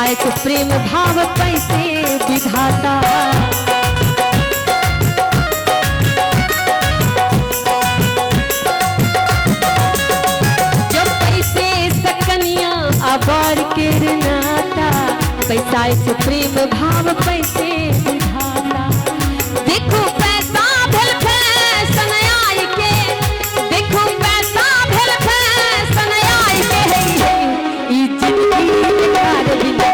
एक प्रेम भाव कैसे विधाता। जब पैसे सकनिया अबार के नाता, पैसा एक प्रेम भाव कैसे विधाता। देखो पैसा भेल फैशन आई के, देखो पैसा भेल फैशन आई के, ई जिंदगी बेकार बिना,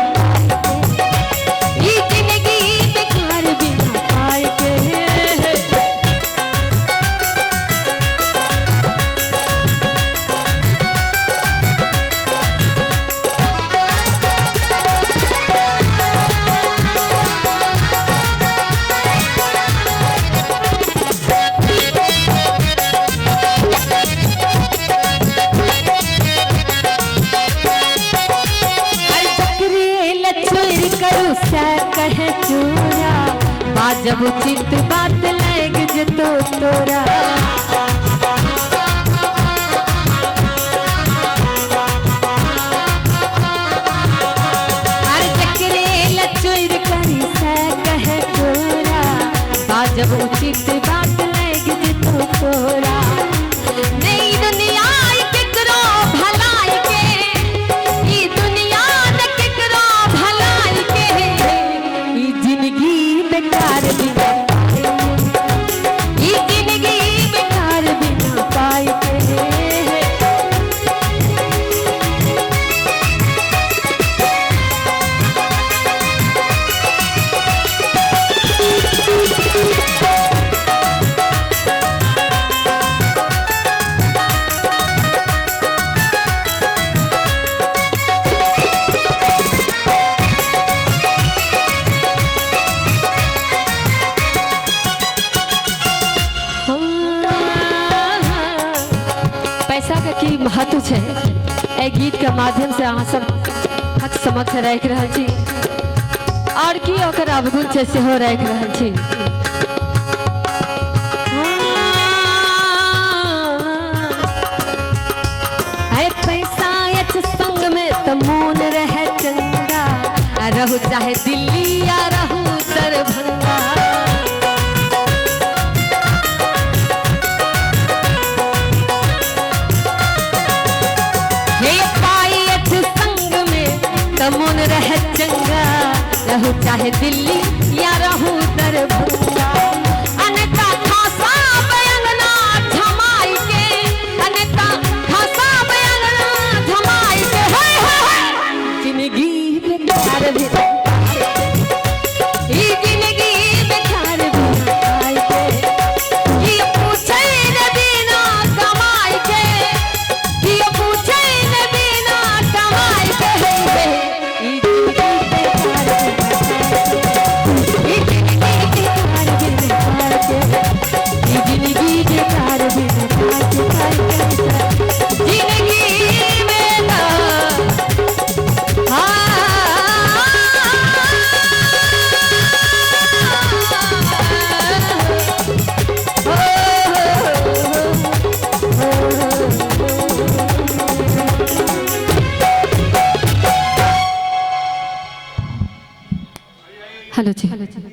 ई जिंदगी बेकार बिना पाए के। कहे चोरा जब उचित बात लग जतो तोरा। हर चक्रे लचोर करी से कहे चोरा जब उचित बात लग जतो तोरा। नहीं दुनिया केकरो भलाई के, ई दुनिया न केकरो भलाई के, ई जिंदगी बेकार बिना, ई जिंदगी बेकार बिना पाए के। पैसा का की महत्व है ए गीत के माध्यम से अहाँ सब हक समक्ष राख रहल छी, और की ओकर अवगुण छै सेहो राख रहल छी। पैसा एक संग में त मोन रहे चंगा, रहू चाहे दिल्ली या रहू दरभंगा। मन रहे चंगा, रहू चाहे दिल्ली या रहू दरभंगा। अनेता खासा बयंगना झमाई के, अनेता खासा बयंगना झमाई के, हाय हाय जिंदगी बेकार बिना, ई जिंदगी बेकार बिना पाए के। ई पूछे न बिना कमाई के, ई पूछे न बिना कमाई के, हेलो जी।